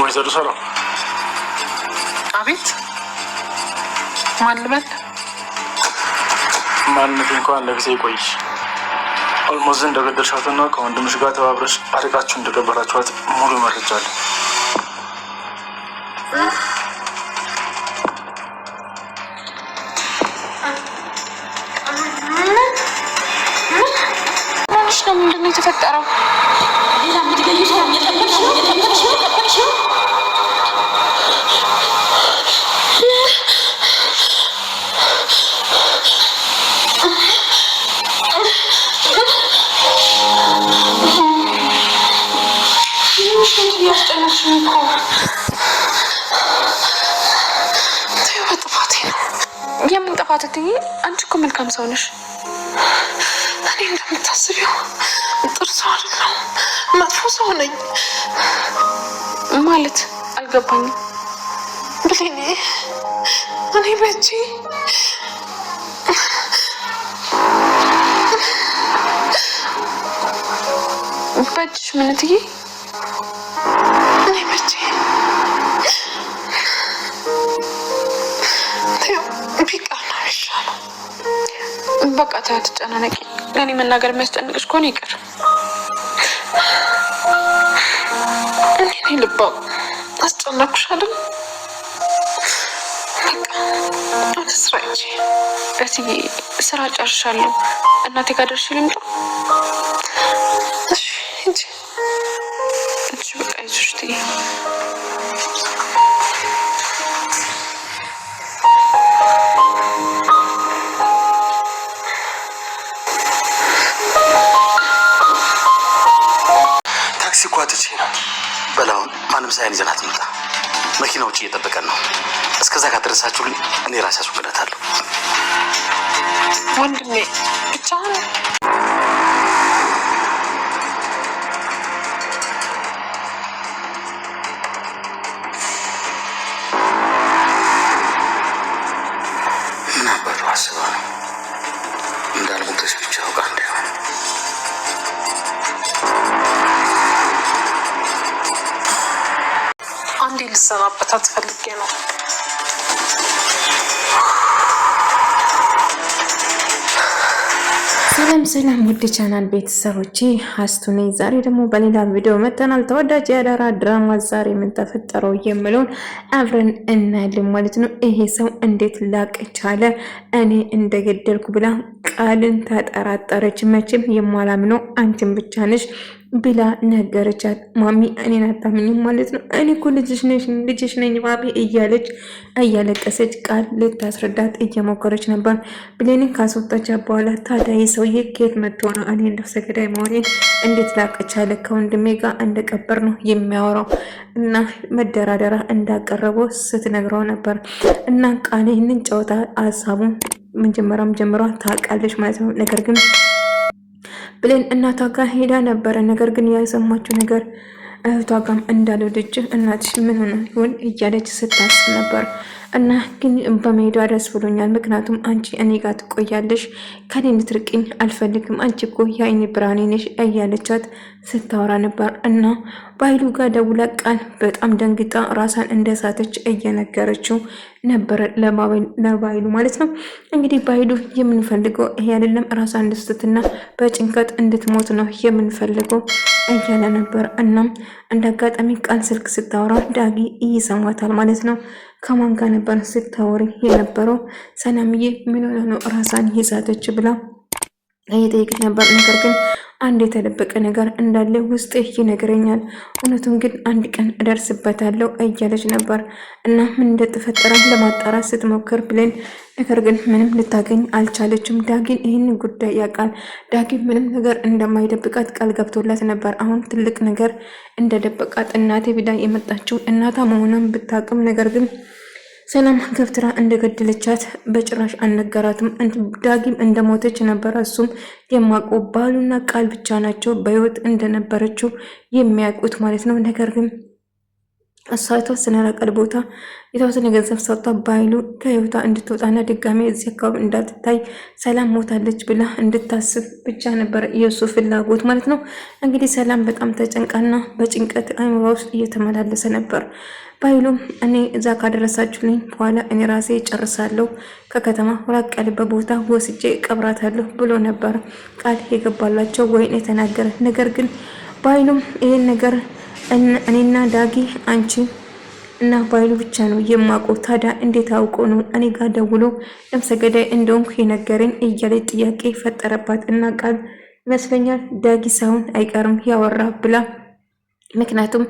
ወይዘሮ ሰላም። አቤት። ማን ልበል? ማንነቴ እንኳን ለጊዜ ይቆይሽ። ኦልሞዝ እንደገደልሻትና ከወንድምሽ ጋር ተባብረሽ አድቃችሁ እንደቀበራችኋት ሙሉ መረጃ አለ። ማንሽ ነው? ምንድን ነው የተፈጠረው? የምን ጥፋት እትዬ? አንቺ እኮ መልካም ሰው ነሽ። እኔ እንደምታስቢው ጥሩ ሰው አይደለሁም፣ መጥፎ ሰው ነኝ። ማለት አልገባኝም። ብሌኔ እኔ በእጅሽ ምን እትዬ? እኔ በቃ ተያት፣ ተጨናነቂ። ለእኔ መናገር የሚያስጨንቅሽ ከሆነ ይቅር። እኔ ልባው አስጨነቅኩሽ አይደል? በቃ ወደ ስራ ሂጂ እትዬ። ስራ ጨርሻለሁ። እናቴ ጋር ደርሼ ልምጣ? እሺ ሂጂ። እሺ በቃ ይዞሽ እትዬ። በላውን ማንም ሳይን ይዘናት እንውጣ። መኪናው ውጪ እየጠበቀን ነው። እስከዛ ካደረሳችሁልኝ እኔ ራሴ አስወግዳታለሁ። ወንድሜ ብቻህን ምን አባቱ አስባ ነው? እንዳልሞተች ብቻ አውቃ እንዳይሆን አንዴ ልሰናበታት ፈልጌ ነው። ሰላም ውድ ቻናል ቤተሰቦቼ፣ ሀስቱ ነኝ። ዛሬ ደግሞ በሌላ ቪዲዮ መጥተናል። ተወዳጅ የአዳራ ድራማ ዛሬ ምን ተፈጠረው የሚለውን አብረን እናያለን ማለት ነው። ይሄ ሰው እንዴት ላቅ ቻለ? እኔ እንደገደልኩ ብላ ቃልን ተጠራጠረች። መቼም የማላምነው አንቺን ብቻ ነሽ ብላ ነገረቻት። ማሚ እኔን አታምኝም ማለት ነው? እኔ እኮ ልጅሽ ነኝ ማሚ እያለች እያለቀሰች ቃል ልታስረዳት እየሞከረች ነበር። ብሌንን ካስወጣቻት በኋላ ታዲያ ሰውዬ ከየት መጥቶ ነው እኔ ነፍሰ ገዳይ መሆኔን እንዴት ላቀቻለ? ከወንድሜ ጋር እንደቀበር ነው የሚያወራው እና መደራደራ እንዳቀረበው ስትነግረው ነበር። እና ቃል ይህንን ጨዋታ ሀሳቡን መጀመሪያም ጀምሯ ታውቃለች ማለት ነው። ነገር ግን ብሌን እናቷ ጋር ሄዳ ነበረ። ነገር ግን ያሰማችው ነገር እህቷ ጋም እንዳልወደች እናትሽ ምን ሆነ ይሆን እያለች ስታስብ ነበር። እና ግን በመሄዷ ደስ ብሎኛል። ምክንያቱም አንቺ እኔ ጋር ትቆያለሽ፣ ከኔ እንድትርቅኝ አልፈልግም። አንቺ እኮ የአይኔ ብርሃኔ ነሽ እያለቻት ስታወራ ነበር። እና ባይሉ ጋር ደውላ ቃል በጣም ደንግጣ ራሷን እንደሳተች እየነገረችው ነበር ለባይሉ ማለት ነው። እንግዲህ ባይሉ የምንፈልገው ይሄ አይደለም፣ ራሷን እንድትስትና በጭንቀት እንድትሞት ነው የምንፈልገው እያለ ነበር። እናም እንደ አጋጣሚ ቃል ስልክ ስታወራ ዳጊ ይሰማታል ማለት ነው። ከማን ጋር ነበር ስታወሪ የነበረው? ሰላምዬ ምን ሆነ ነው ራሷን ይዛተች ብላ እየጠየቀች ነበር። ነገር ግን አንድ የተደበቀ ነገር እንዳለ ውስጥ ይነግረኛል፣ እውነቱን ግን አንድ ቀን እደርስበታለሁ እያለች ነበር። እና ምን እንደተፈጠረ ለማጣራት ስትሞክር ብሌን ነገር ግን ምንም ልታገኝ አልቻለችም። ዳጊን ይህን ጉዳይ ያውቃል። ዳጊን ምንም ነገር እንደማይደብቃት ቃል ገብቶላት ነበር። አሁን ትልቅ ነገር እንደደበቃት እናቴ ብላ የመጣችው እናቷ መሆኗን ብታውቅም ነገር ግን ሰላም ገፍትራ እንደገደለቻት በጭራሽ አልነገራትም። ዳጊም እንደሞተች ነበር እሱም የማውቀው። ባሉና ቃል ብቻ ናቸው በህይወት እንደነበረችው የሚያውቁት ማለት ነው። ነገር ግን እሷ የተወሰነ ራቀል ቦታ የተወሰነ ገንዘብ ሰጥታ በኃይሉ ከህይወቷ እንድትወጣና ድጋሜ እዚህ አካባቢ እንዳትታይ ሰላም ሞታለች ብላ እንድታስብ ብቻ ነበር የእሱ ፍላጎት ማለት ነው። እንግዲህ ሰላም በጣም ተጨንቃና በጭንቀት አእምሯ ውስጥ እየተመላለሰ ነበር። በኃይሉም እኔ እዛ ካደረሳችሁልኝ በኋላ እኔ ራሴ ጨርሳለሁ፣ ከከተማ ራቅ ያለ ቦታ ወስጄ ቀብራታለሁ ብሎ ነበር ቃል የገባላቸው ወይን የተናገረ። ነገር ግን በኃይሉም ይህን ነገር እኔና ዳጊ አንቺ እና በኃይሉ ብቻ ነው የማውቀው፣ ታዲያ እንዴት አውቆ ነው እኔ ጋር ደውሎ ነፍሰ ገዳይ እንደሆንኩ የነገረኝ እያለች ጥያቄ ፈጠረባት። እና ቃል ይመስለኛል ዳጊ ሳይሆን አይቀርም ያወራ ብላ ምክንያቱም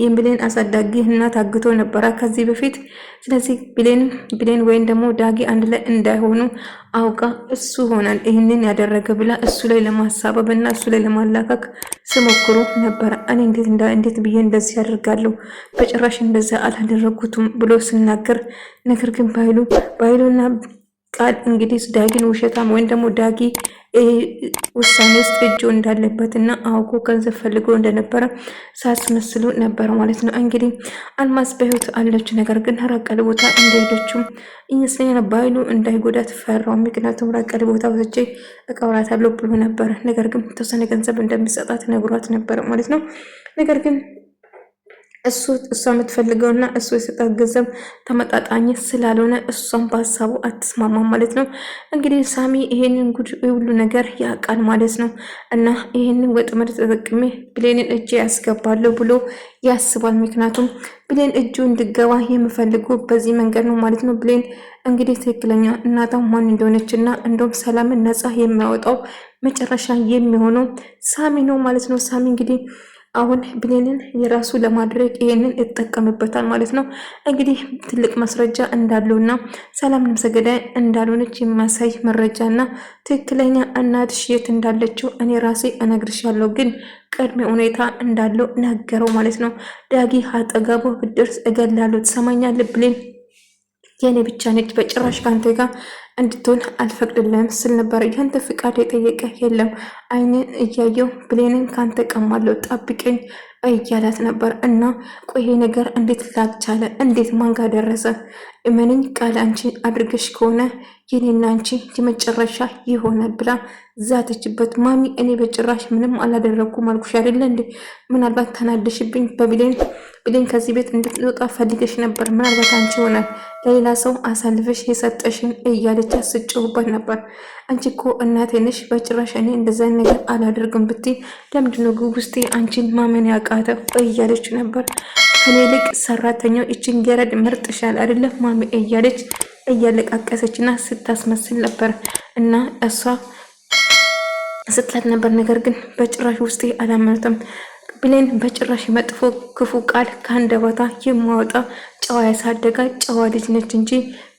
የብሌን አሳዳጊ እናት አግቶ ነበረ ከዚህ በፊት። ስለዚህ ብሌን ወይም ደግሞ ዳጊ አንድ ላይ እንዳይሆኑ አውቃ እሱ ሆናል ይህንን ያደረገ ብላ እሱ ላይ ለማሳበብ እና እሱ ላይ ለማላከክ ስሞክሩ ነበረ። እኔ እንዴት ብዬ እንደዚህ ያደርጋለሁ? በጭራሽ እንደዛ አላደረጉትም ብሎ ስናገር፣ ነገር ግን በኃይሉና ቃል እንግዲህ ዳጊን ውሸታም ወይም ደግሞ ዳጊ ውሳኔ ውስጥ እጁ እንዳለበትና አውቆ ገንዘብ ፈልጎ እንደነበረ ሳስመስሉ ነበር ማለት ነው። እንግዲህ አልማዝ በህይወት አለች፣ ነገር ግን ራቀል ቦታ እንደሄደችው ይመስለኛል። በኃይሉ እንዳይጎዳት ፈራው። ምክንያቱም ራቀል ቦታ ወስጄ እቀብራታለሁ ብሎ ነበር። ነገር ግን የተወሰነ ገንዘብ እንደሚሰጣት ነግሯት ነበር ማለት ነው። ነገር ግን እሷ የምትፈልገውና እሱ የሰጣት ገንዘብ ተመጣጣኝ ስላልሆነ እሷም በሀሳቡ አትስማማም ማለት ነው። እንግዲህ ሳሚ ይሄንን ጉድ ሁሉ ነገር ያውቃል ማለት ነው። እና ይሄንን ወጥመድ ተጠቅሜ ብሌንን እጄ ያስገባለሁ ብሎ ያስባል። ምክንያቱም ብሌን እጁ እንድገባ የምፈልገው በዚህ መንገድ ነው ማለት ነው። ብሌን እንግዲህ ትክክለኛ እናቷ ማን እንደሆነችና እንደውም ሰላምን ነፃ የሚያወጣው መጨረሻ የሚሆነው ሳሚ ነው ማለት ነው። ሳሚ እንግዲህ አሁን ብሌንን የራሱ ለማድረግ ይሄንን ይጠቀምበታል ማለት ነው። እንግዲህ ትልቅ ማስረጃ እንዳለውና ሰላም ነፍሰ ገዳይ እንዳልሆነች የሚያሳይ መረጃና ትክክለኛ እናትሽ የት እንዳለችው እኔ ራሴ እነግርሻለሁ፣ ግን ቅድመ ሁኔታ እንዳለው ነገረው ማለት ነው። ዳጊ አጠገቡ ብደርስ እገላለሁ፣ ትሰማኛለህ? ብሌን የኔ ብቻ ነች፣ በጭራሽ ካንተ ጋር እንድትሆን አልፈቅድልህም ስል ነበር። ያንተ ፍቃድ የጠየቀ የለም፣ አይንን እያየው ብሌንን ካንተ ቀማለሁ፣ ጠብቀኝ እያላት ነበር። እና ቆይ ነገር እንዴት ላቻለ? እንዴት ማንጋ ደረሰ? እመነኝ ቃል አንቺ አድርገሽ ከሆነ የኔና አንቺ የመጨረሻ ይሆናል ብላ ዛተችበት። ማሚ እኔ በጭራሽ ምንም አላደረኩም አልኩሽ አይደለ እንዴ? ምናልባት ተናደሽብኝ ብሌን ከዚህ ቤት እንድትወጣ ፈልገሽ ነበር። ምናልባት አንቺ ይሆናል ለሌላ ሰው አሳልፈሽ የሰጠሽን እያለች አስጨውባት ነበር። አንቺ እኮ እናቴ ነሽ፣ በጭራሽ እኔ እንደዛ ነገር አላደርግም ብትይ ለምንድነው ውስጤ አንቺን ማመን ያቃተው እያለች ነበር። ከኔ ይልቅ ሰራተኛው እችን ገረድ መርጥሻል አይደለም ማሚ እያለች እያለቃቀሰችና ስታስመስል ነበር። እና እሷ ስትላት ነበር። ነገር ግን በጭራሽ ውስጤ አላመነትም። ብሌን በጭራሽ መጥፎ ክፉ ቃል ከአንደበቷ የማወጣ ጨዋ ያሳደጋ ጨዋ ልጅ ነች እንጂ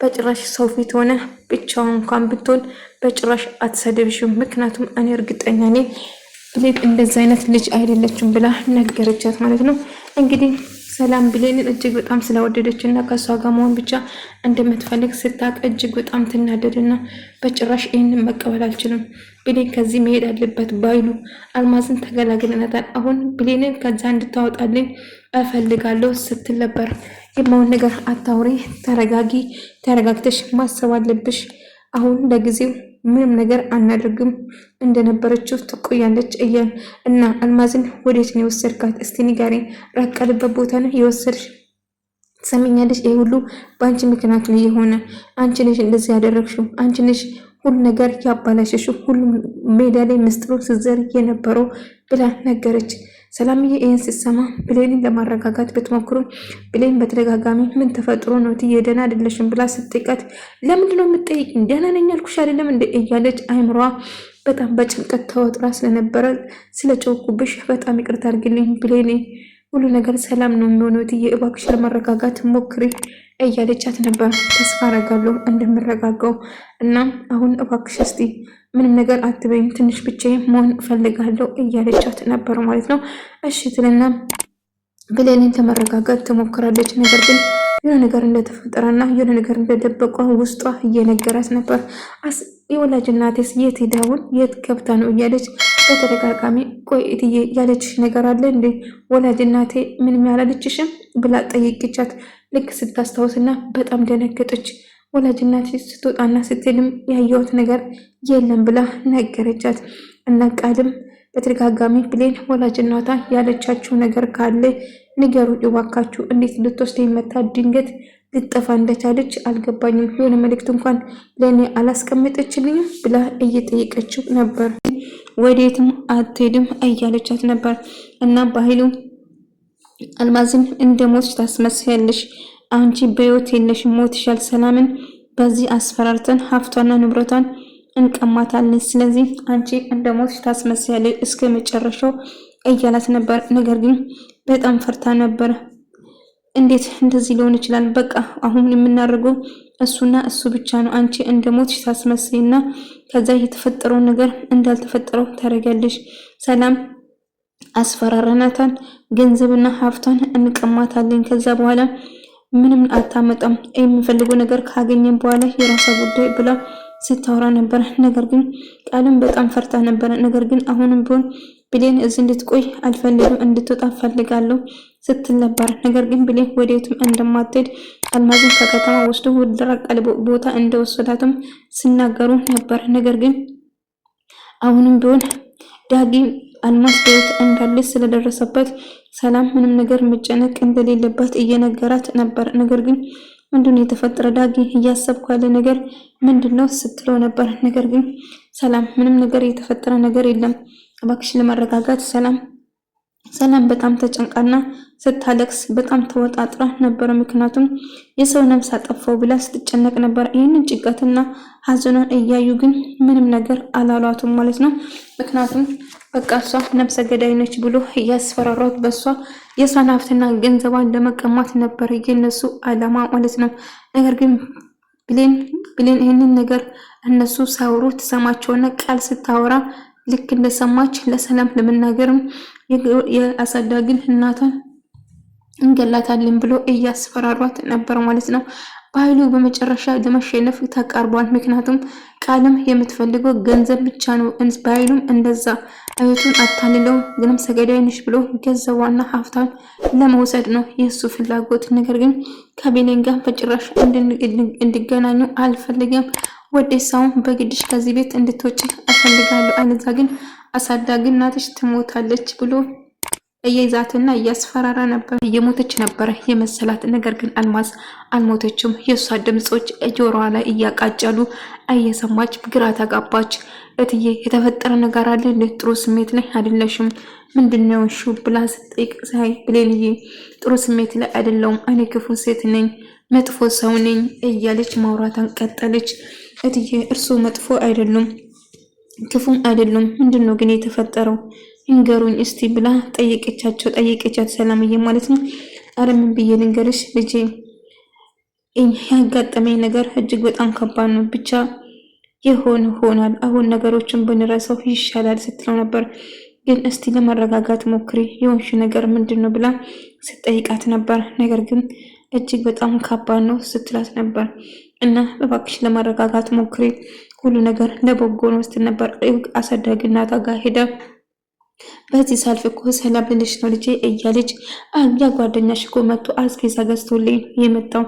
በጭራሽ ሰው ፊት ሆነ ብቻዋን እንኳን ብትሆን በጭራሽ አትሰደብሽም። ምክንያቱም እኔ እርግጠኛ ነኝ ብሌን እንደዚህ አይነት ልጅ አይደለችም ብላ ነገረቻት ማለት ነው። እንግዲህ ሰላም ብሌንን እጅግ በጣም ስለወደደች እና ከሷ ጋር መሆን ብቻ እንደምትፈልግ ስታቅ እጅግ በጣም ትናደድና በጭራሽ ይህንን መቀበል አልችልም፣ ብሌን ከዚህ መሄድ አለበት፣ ባይሉ አልማዝን ተገላግለናታል፣ አሁን ብሌንን ከዛ እንድታወጣልኝ እፈልጋለሁ ስትል ነበር። የማውን ነገር አታውሪ፣ ተረጋጊ፣ ተረጋግተሽ ማሰብ አለብሽ። አሁን ለጊዜው ምንም ነገር አናደርግም፣ እንደነበረችው ትቆያለች እያል እና አልማዝን ወዴት ነው የወሰድካት? እስቲ ንገሪኝ። ራቅ ያለበት ቦታ ነው የወሰድሽ? ትሰሚኛለሽ? ይሄ ሁሉ በአንቺ ምክንያት ነው የሆነ። አንቺ ነሽ እንደዚህ ያደረግሽው፣ አንቺ ነሽ ሁሉ ነገር ያባላሸሽው፣ ሁሉም ሜዳ ላይ ምስጥሩ ስዘር የነበረው ብላ ነገረች። ሰላምዬ ይህን ስትሰማ ብሌንን ለማረጋጋት ብትሞክሩ ብሌን በተደጋጋሚ ምን ተፈጥሮ ነው እትዬ ደህና አይደለሽም ብላ ስትጠይቃት ለምንድን ነው የምትጠይቂኝ? ደህና ነኝ አልኩሽ አይደለም እንደ እያለች አይምሯ በጣም በጭንቀት ተወጥራ ስለነበረ ስለጨውኩብሽ በጣም ይቅርታ አድርግልኝ ብሌኔ፣ ሁሉ ነገር ሰላም ነው የሚሆነው እትዬ እባክሽ ለማረጋጋት ሞክሪ እያለቻት ነበር። ተስፋ አደርጋለሁ እንደምረጋጋው እና አሁን እባክሽ እስቲ ምንም ነገር አትበይም፣ ትንሽ ብቻዬን መሆን እፈልጋለሁ እያለቻት ነበር ማለት ነው። እሺ ትልና ብሌንን ለማረጋጋት ትሞክራለች። ነገር ግን የሆነ ነገር እንደተፈጠረና የሆነ ነገር እንደደበቋ ውስጧ እየነገራት ነበር። የወላጅ እናቴስ የት ሄዳውን የት ገብታ ነው እያለች በተደጋጋሚ ቆይ እትዬ ያለችሽ ነገር አለ እንዴ? ወላጅ እናቴ ምንም ያላለችሽም ብላ ጠይቅቻት። ልክ ስታስታውስና በጣም ደነገጠች። ወላጅ እናቴ ስትወጣና ስትሄድም ያየሁት ነገር የለም ብላ ነገረቻት። እና ቃልም በተደጋጋሚ ብሌን ወላጅ እናቷ ያለቻችሁ ነገር ካለ ንገሩ እባካችሁ፣ እንዴት ልትወስደኝ መታ ድንገት ልጠፋ እንደቻለች አልገባኝም። የሆነ መልእክት እንኳን ለእኔ አላስቀምጠችልኝም ብላ እየጠየቀችው ነበር። ወዴትም አትሄድም እያለቻት ነበር። እና በኃይሉ አልማዝን እንደ ሞትሽ ታስመስያለሽ፣ አንቺ በህይወት የለሽም፣ ሞትሻል። ሰላምን በዚህ አስፈራርተን ሀብቷና ንብረቷን እንቀማታለን። ስለዚህ አንቺ እንደ ሞትሽ ታስመስያለሽ እስከ መጨረሻው እያላት ነበር። ነገር ግን በጣም ፈርታ ነበር። እንዴት እንደዚህ ሊሆን ይችላል? በቃ አሁን የምናደርገው እሱና እሱ ብቻ ነው። አንቺ እንደ ሞትሽ ታስመስይና ከዛ የተፈጠረው ነገር እንዳልተፈጠረው ታደርጊያለሽ። ሰላም አስፈራራናታን፣ ገንዘብና ሀብቷን እንቀማታለን። ከዛ በኋላ ምንም አታመጣም። የምፈልገው ነገር ካገኘን በኋላ የራሷ ጉዳይ ብላ ስታወራ ነበር። ነገር ግን ቃልም በጣም ፈርታ ነበር። ነገር ግን አሁንም ቢሆን ብሌን እዚህ እንድትቆይ አልፈልግም፣ እንድትወጣ ፈልጋለሁ ስትል ነበር። ነገር ግን ብሌን ወዴትም እንደማትሄድ አልማዝን ከከተማ ወስዶ ወደ ራቅ ያለ ቦታ እንደወሰዳትም ሲናገሩ ነበር። ነገር ግን አሁንም ቢሆን ዳጊ አልማዝ በሕይወት እንዳለች ስለደረሰበት ሰላም ምንም ነገር መጨነቅ እንደሌለባት እየነገራት ነበር። ነገር ግን ምንድነው የተፈጠረ ዳጊ እያሰብኩ ያለ ነገር ምንድነው ስትለው ነበር። ነገር ግን ሰላም ምንም ነገር የተፈጠረ ነገር የለም እባክሽ ለማረጋጋት ሰላም በጣም ተጨንቃና ስታለቅስ በጣም ተወጣጥራ ነበር። ምክንያቱም የሰው ነፍስ አጠፋው ብላ ስትጨነቅ ነበር። ይህንን ጭንቀትና ሀዘኗን እያዩ ግን ምንም ነገር አላሏትም ማለት ነው። ምክንያቱም በቃ እሷ ነፍሰ ገዳይ ነች ብሎ እያስፈራሯት በእሷ የሷን ሀብትና ገንዘቧን ለመቀማት ነበር የነሱ አላማ ማለት ነው። ነገር ግን ብሌን ይህንን ነገር እነሱ ሳይወሩ ትሰማቸውና ቃል ስታወራ ልክ እንደሰማች ለሰላም ለመናገርም የአሳዳጊን እናቷን እንገላታለን ብሎ እያስፈራሯት ነበር ማለት ነው። በኃይሉ በመጨረሻ ለመሸነፍ ተቃርቧል። ምክንያቱም ቃልም የምትፈልገው ገንዘብ ብቻ ነው። በኃይሉም እንደዛ እህቱን አታልለው ግንም ሰገዳይ ነሽ ብሎ ገንዘቧና ሀብቷን ለመውሰድ ነው የሱ ፍላጎት። ነገር ግን ከቤሌን ጋር በጭራሽ እንዲገናኙ አልፈልግም። ወዴሳውን በግድሽ ከዚህ ቤት እንድትወጪ እፈልጋለሁ፣ አለዛ ግን አሳዳጊ እናትሽ ትሞታለች ብሎ እየዛትና እያስፈራራ ነበር። እየሞተች ነበር የመሰላት። ነገር ግን አልማዝ አልሞተችም። የእሷ ድምጾች ጆሮዋ ላይ እያቃጨሉ እየሰማች ግራ ተጋባች። እትዬ የተፈጠረ ነገር አለ? ጥሩ ስሜት ላይ አይደለሽም? ምንድነው እሺ ብላ ስትጠይቅ ሳይ ብሌንዬ ጥሩ ስሜት ላይ አይደለሁም፣ እኔ ክፉ ሴት ነኝ፣ መጥፎ ሰው ነኝ እያለች ማውራቷን ቀጠለች። እትዬ እርሱ መጥፎ አይደሉም፣ ክፉም አይደሉም። ምንድነው ግን የተፈጠረው እንገሩኝ እስቲ ብላ ጠየቀቻት ሰላምዬ ማለት ነው። አረ ምን ብዬ ልንገርሽ ልጄ፣ ያጋጠመኝ ነገር እጅግ በጣም ከባድ ነው። ብቻ ሆኗል። አሁን ነገሮችን ብንረሳው ይሻላል ስትለው ነበር። ግን እስቲ ለመረጋጋት ሞክሪ፣ የሆንሽ ነገር ምንድነው ብላ ስትጠይቃት ነበር። ነገር ግን እጅግ በጣም ከባድ ነው ስትላት ነበር። እና እባክሽ ለመረጋጋት ሞክሪ፣ ሁሉ ነገር ለበጎ ነው ስትል ነበር። አሳዳጊ እናቷ ጋር ሄዳ በዚህ ሳልፍ እኮ ሰላም ልልሽ ነው ልጄ እያለች ያ ጓደኛሽ እኮ መጥቶ አስቤዛ ገዝቶልኝ የመጣው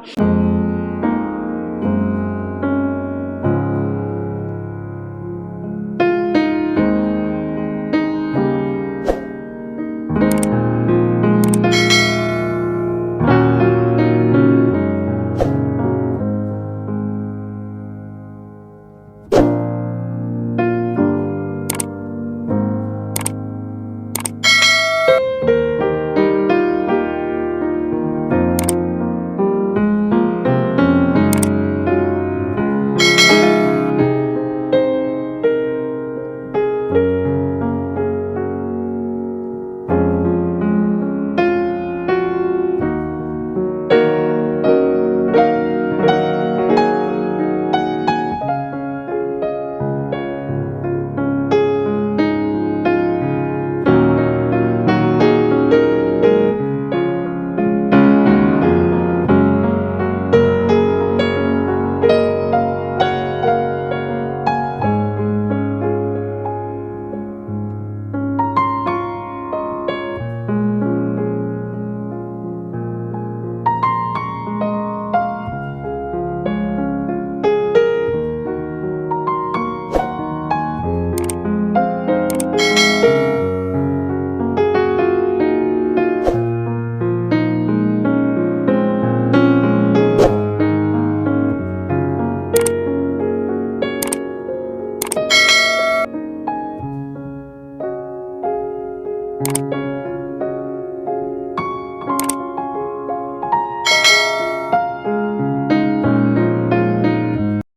ነው።